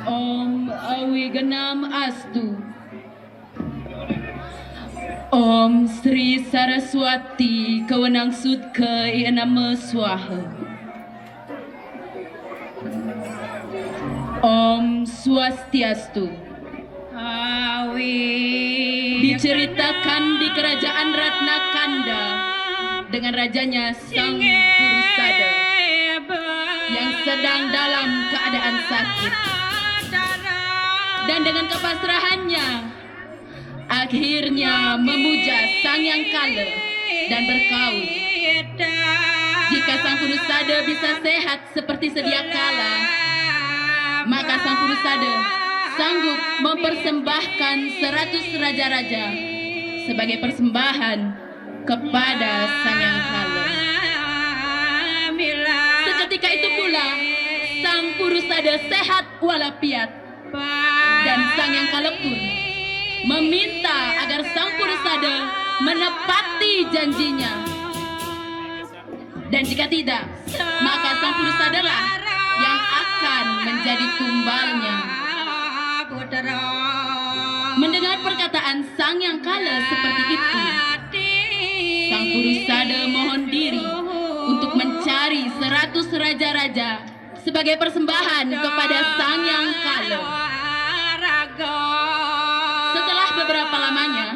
Om Awiganam Astu. Om Sri Saraswati Kewenang Sudke Nama Swaha. Om Swastiastu. Diceritakan di kerajaan Ratna Kanda dengan rajanya Sang Purusada yang sedang dalam keadaan sakit, dan dengan kepasrahannya akhirnya memuja Sang Yang Kala dan berkaul. Jika Sang Purusada bisa sehat seperti sedia kala, maka Sang Purusada sanggup mempersembahkan 100 raja-raja sebagai persembahan kepada Sang Yang Kala. Seketika itu pula Sang Purusada sehat walafiat, dan Sang Yang Kala pun meminta agar Sang Purusada menepati janjinya. Dan jika tidak, maka Sang Purusada lah yang akan menjadi tumbalnya. Mendengar perkataan Sang Yang Kala seperti itu, Sang Purusada mohon diri untuk mencari 100 raja-raja sebagai persembahan kepada Sang Yang Kala. Setelah beberapa lamanya,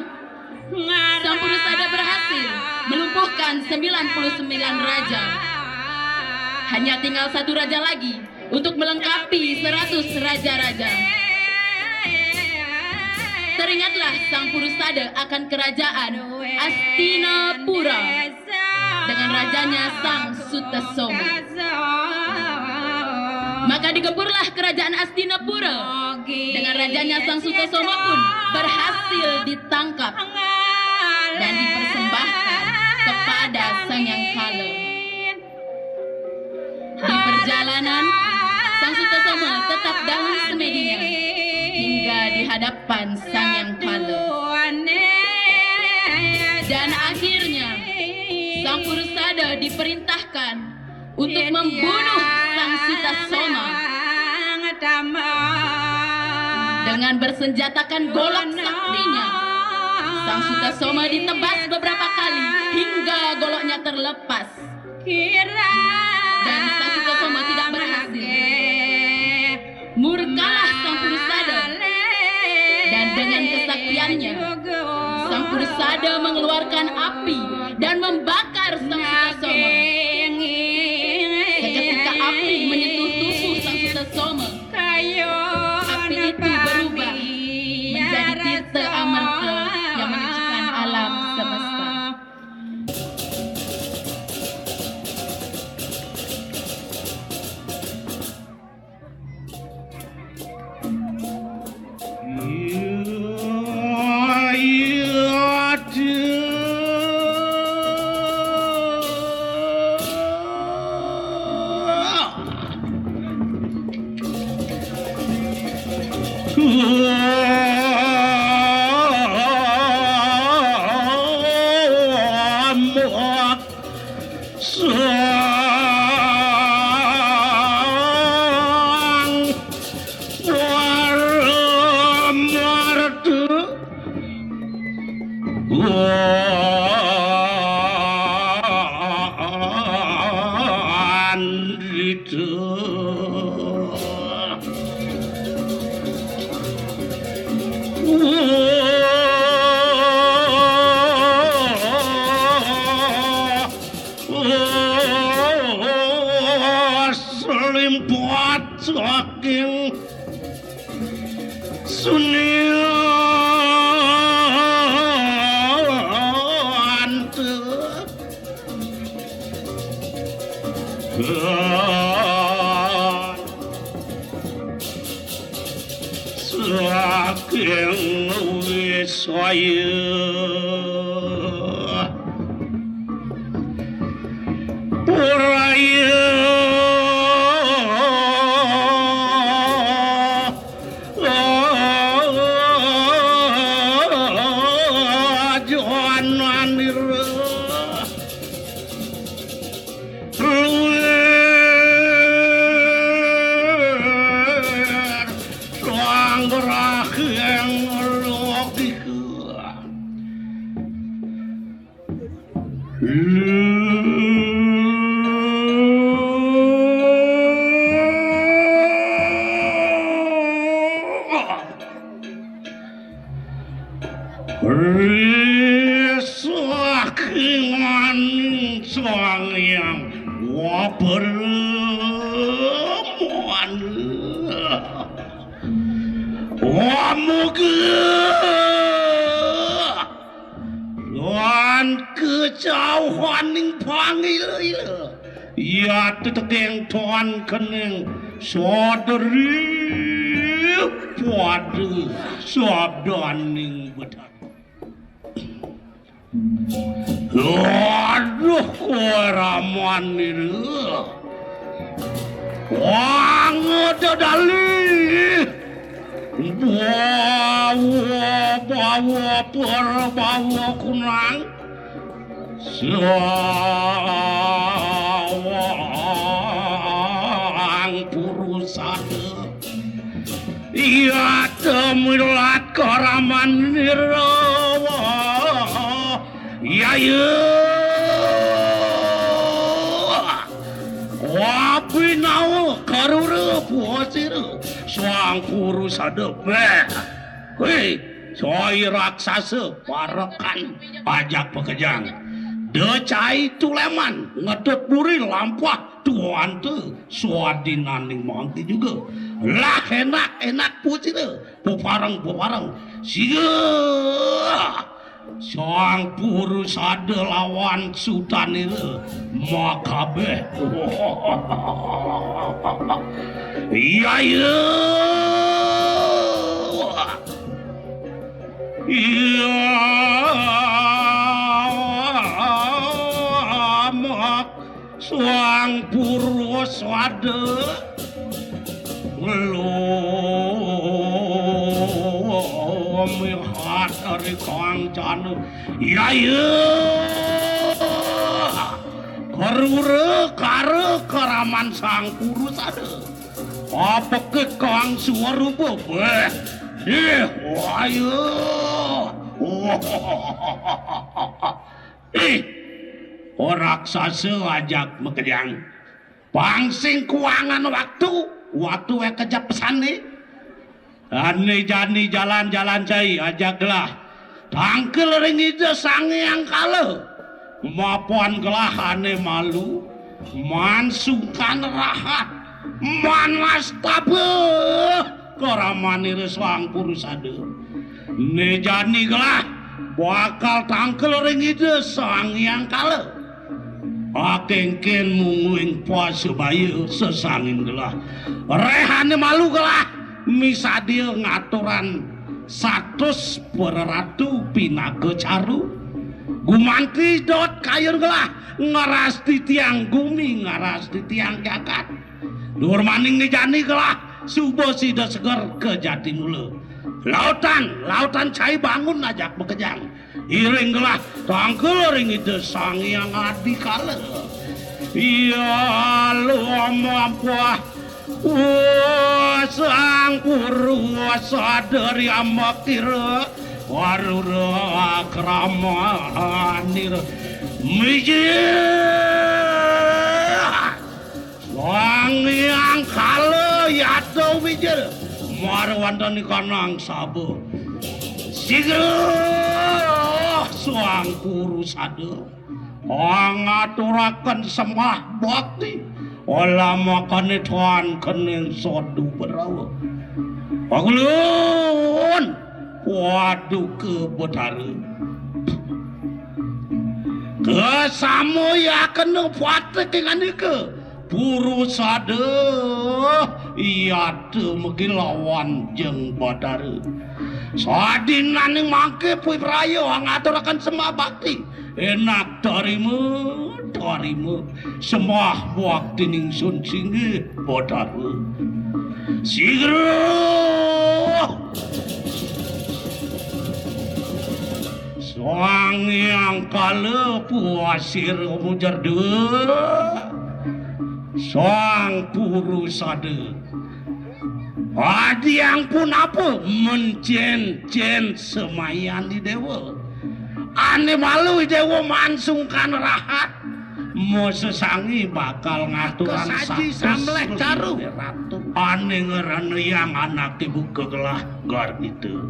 Sang Purusada berhasil melumpuhkan 99 raja. Hanya tinggal 1 raja lagi untuk melengkapi 100 raja-raja. Teringatlah Sang Purusada akan kerajaan Astinapura dengan rajanya Sang Sutasoma. Maka digempurlah kerajaan Astinapura dengan rajanya Sang Sutasoma pun berhasil ditangkap dan dipersembahkan kepada Sang Yang Kala. Di perjalanan, Sang Sutasoma tetap dalam semedinya hingga di hadapan Sang Yang Kala. Dan akhirnya Sang Purusada diperintahkan untuk membunuh Sang Sutasoma dengan bersenjatakan golok saktinya. Sang Sutasoma ditebas beberapa kali hingga goloknya terlepas, dan Sang Sutasoma tidak berhasil. Murkalah Sang Purusada, dan dengan kesaktiannya Sang Purusada mengeluarkan api dan membakar Sang Sutasoma. Seketika api menyentuh tubuh Sang Sutasoma, api itu berubah menjadi Tirta Amarta yang menyucikan alam semesta. saking maning sang yang waperman dan kejauhan ning panggil ya tetekeng tuan kening saudari padu sabdaning bedak aduh koraman itu wang dadali bawa bawa kunang sawang purusada iya temilat karaman nirawa ya wapi nau karura puasira sang purusada hei coy raksasa parakan pajak pekejang decai tuleman ngedut buri lampah tuan tu suadinaning mangki juga lah enak pucira puparang siga sang purusada lawan sultan itu makabeh iya mak sang purusada melihat dari kancana ya karura karaman sang purusada apa ke kang suwarupa ayo raksasa ajak mekejang pangsing kuangan waktu kejap pesan nih ane jani jalan-jalan cai ajaklah tangkel ring ija sang yang kala mapuan gelah ane malu mansungkan rahat manas tabe koramani reswang purusada ne jani gelah bakal tangkel ring ija sang yang kala akengken munguing pasebaya sesangin gelah rehane malu gelah misa dia ngaturan 100 perratu pinaga caru gumanti dot kayun gelah ngarasti tiang gumi ngarasti tiang jagat dur maning ni jani gelah subuh sida seger ke Jatimula lautan cai bangun ajak bekejang iring gelah tangkel ring itu sang yang adi kala iya lu mampuah sang purusada dari amakira warura kramanir mijir sang yang kala yado mijir marwandani kanang sabo siga sang purusada ngaturakan sembah bakti olah makan tuan kening sodu berawa paglun waduh ke betara ke samu ya kena puate dengan ke purusada iya tu megi lawan jeng betara sadinan yang mangke pui prayo ngaturakan sembah bakti enak darimu semua waktu ning sun singgih bodaru sigro soang yang kala puasir mujar dua soang purusada adi yang pun apa mencen semayan di dewa ane malu dewa mansungkan rahat mau sesangi bakal ngaturan saji samleh caru ane ngerana yang anak ibu kegelah gar itu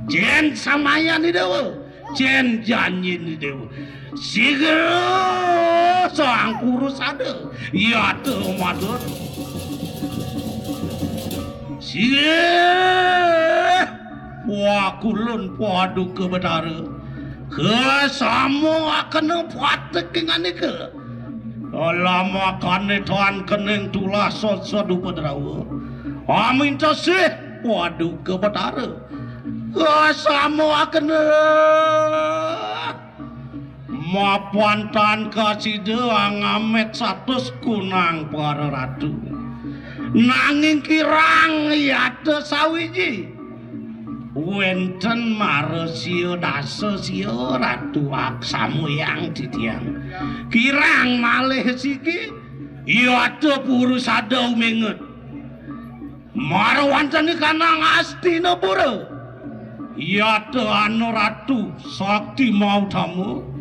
jen samayan di dewa Cen janji ni dewa sigera sang kurus ada ya tu madur sigera wah kulun padu ke betara ke sama akan patek dengan ke lama kan tuan keneng tulah sod upadrawa amin tasih padu ke betara sama akan mapantan kasih doang amet satu kunang para ratu nanging kirang ya sawiji wenten maresio dasa sio ratu aksamu yang titiang kirang malih siki ya puru sadau menget marwantan kanang astina pura ya anu ratu sakti mau tamu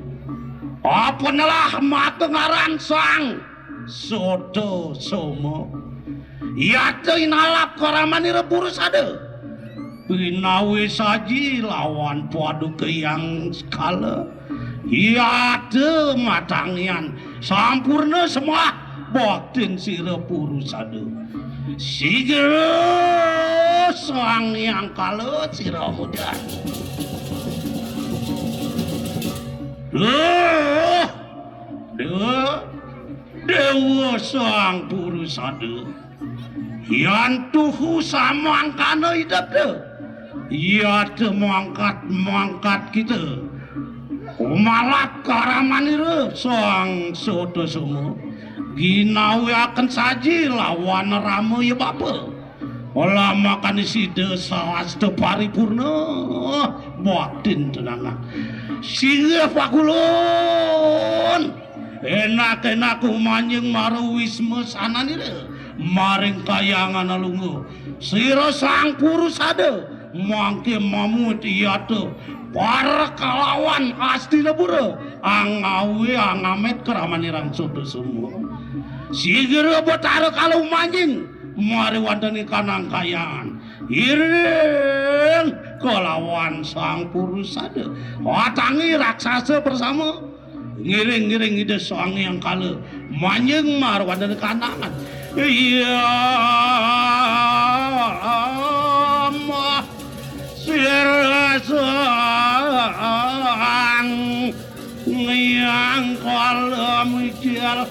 apa nalah mata ngaran sang soto somo ya inalap karamani reburu sada pinawi saji lawan padu ke yang skala ya matangian sampurna semua batin si reburu sada sigera sang yang kalut si ramudan dewa sang puru sada yang tuhu sama angkana hidup de ya te mangkat kita kumalap karamanira sang soto semua ginawi akan saji lawan ramu ya bapa olah makan isi desa asta paripurna batin tenang sirah pakulun enak manjeng maruwisme sananira maring kayangan alungu sira sang purus ada mangke mamut iatu para kalawan astina pura angawe angamet keramanirang soto semua sigera betara kalau manjing mari wandani kanang kayangan iring kelawan sang purus ada watangi raksasa bersama ngiring ide sang yang kala manjing mar wandani kanangan iya mah sirasang yang kala mikir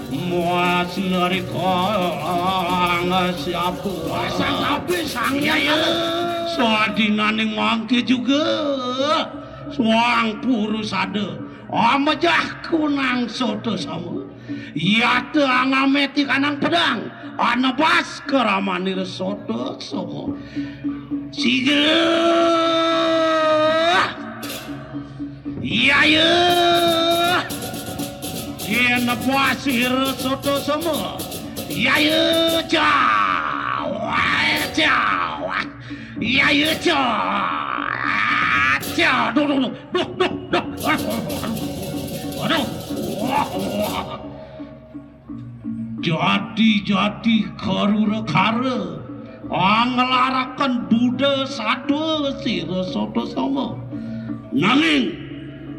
muas dari kang siapa sang api sangnya ya sadinaning mangke juga suang purus ada amajah kunang soto sama ya te angameti kanang pedang anabas keramani soto sama sigera iya ya Kena pasir soto semua. Ya jauh. Ya jauh. Aduh. Jadi karura kara. Angelarakan Buddha satu sira soto sama. Nanging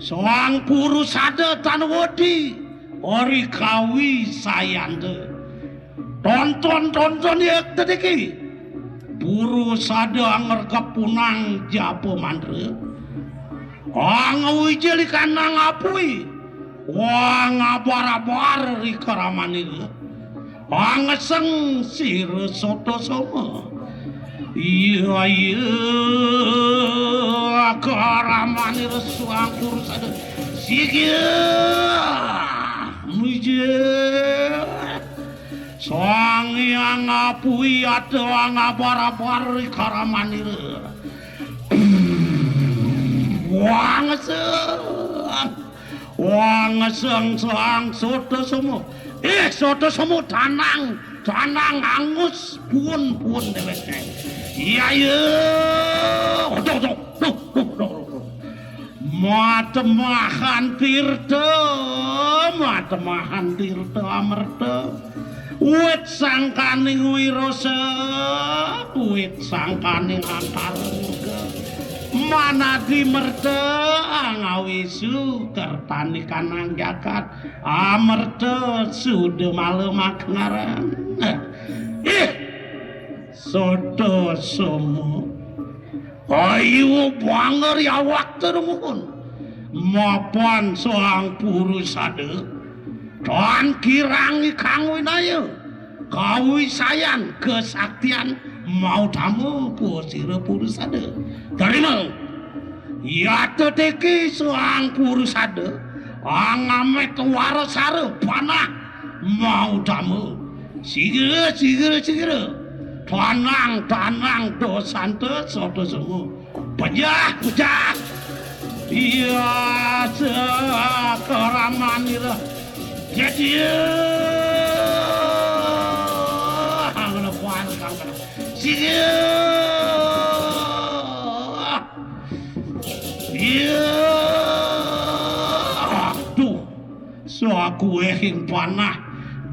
soang puru sada tanwadi. Ori kawi sayande tonton ya tadiki puru sada ngerkep punang japo mandre angawi jeli kanang apui wang abar-abar rikaramani angeseng sir soto sama iya karamani resuang puru sada sigil Sang yang ngapui ada ngabar-abar karamanira wangeseng sang soto semua soto semua tanang angus pun dewek iya matemahan tirta amerta wit sangkaning wirasa wit sangkaning antar manadi merte ngawi sukertani kanang jagat amerte sude malemak ngaran soto somo ayu banger ya waktu rumun mapan soang purusade dan kirangi kang winaya kawisayan kesaktian mau tamu kusira purusade terima ya teki soang purusade angamet warasare panah mau tamu sigera tanang dosante soto semua pejah iya sekeramanira jadi angana puan kangana sigera iya aduh so aku ehing panah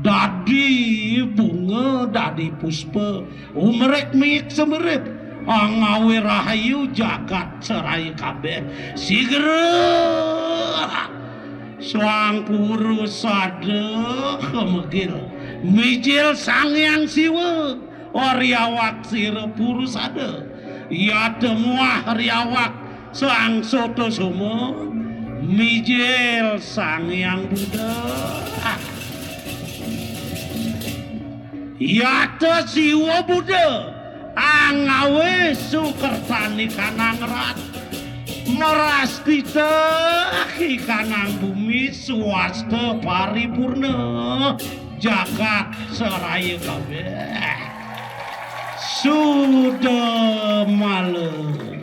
dadi bunga dadi puspa umrek mik semerep angawe rahayu jagat serai kabeh sigera soang purus sade kemegil mijil sangyang siwa oriawak sira purus sade ya temuah riawak soang soto sumo mijil sangyang buddha yata siwa buddha angawe sukertani kanang rat meras kita kanang bumi swasta paripurna jagat seraya kabeh sudah malam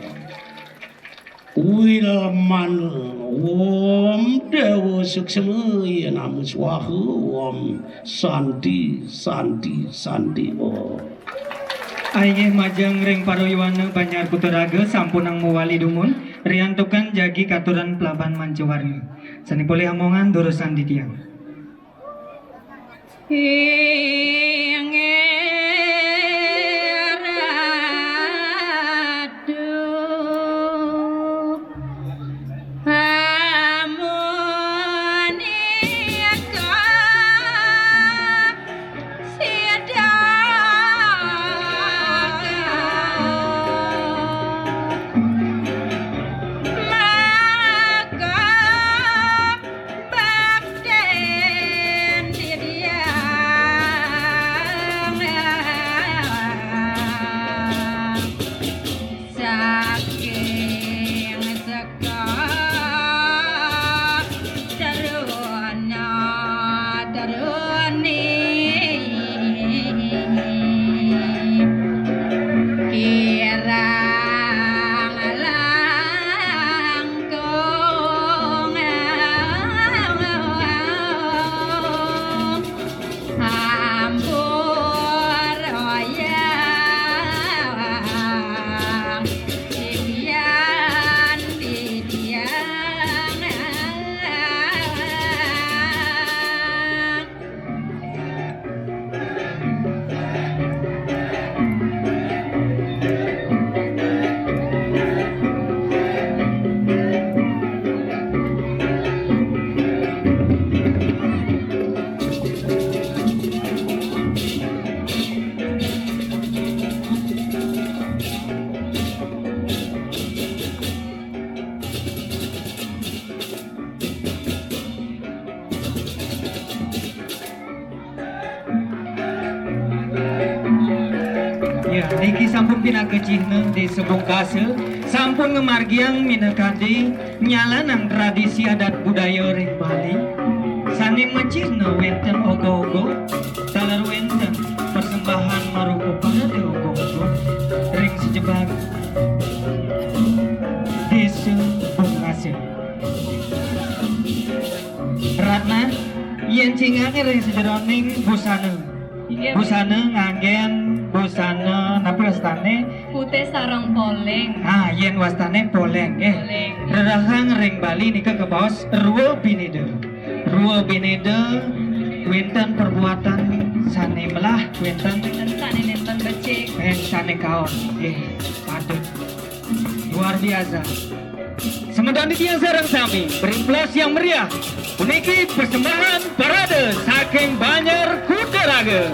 Wilmana Om Dewa Suksema ya nama swaha Om Santi Oh Aye majeng ring paroywana Banjar Puteraga sampunang muwali dumun riantukan jagi katuran pelaban mancewarni sani boleh omongan dorusan ditiang niki sampun pinakecihna di sebungkase sampun ngemargiang minekadi nyalanan tradisi adat budaya ring Bali sani mecihna wenten ogo-ogo talar wenten persembahan maruko pada di ogo-ogo ring sejebak di sebungkase Ratna yen cingange ring sejeroning busana ngagen busana napa wastane putih sarang poleng yen wastane poleng rerahang ring Bali nika kebaos ruwa bineda wenten perbuatan sane melah wenten sane nenten becik sane kaon patut luar biasa. Semedan yang sarang sami berimplas yang meriah. Uniki persembahan parade saking Banjar Kutaraga.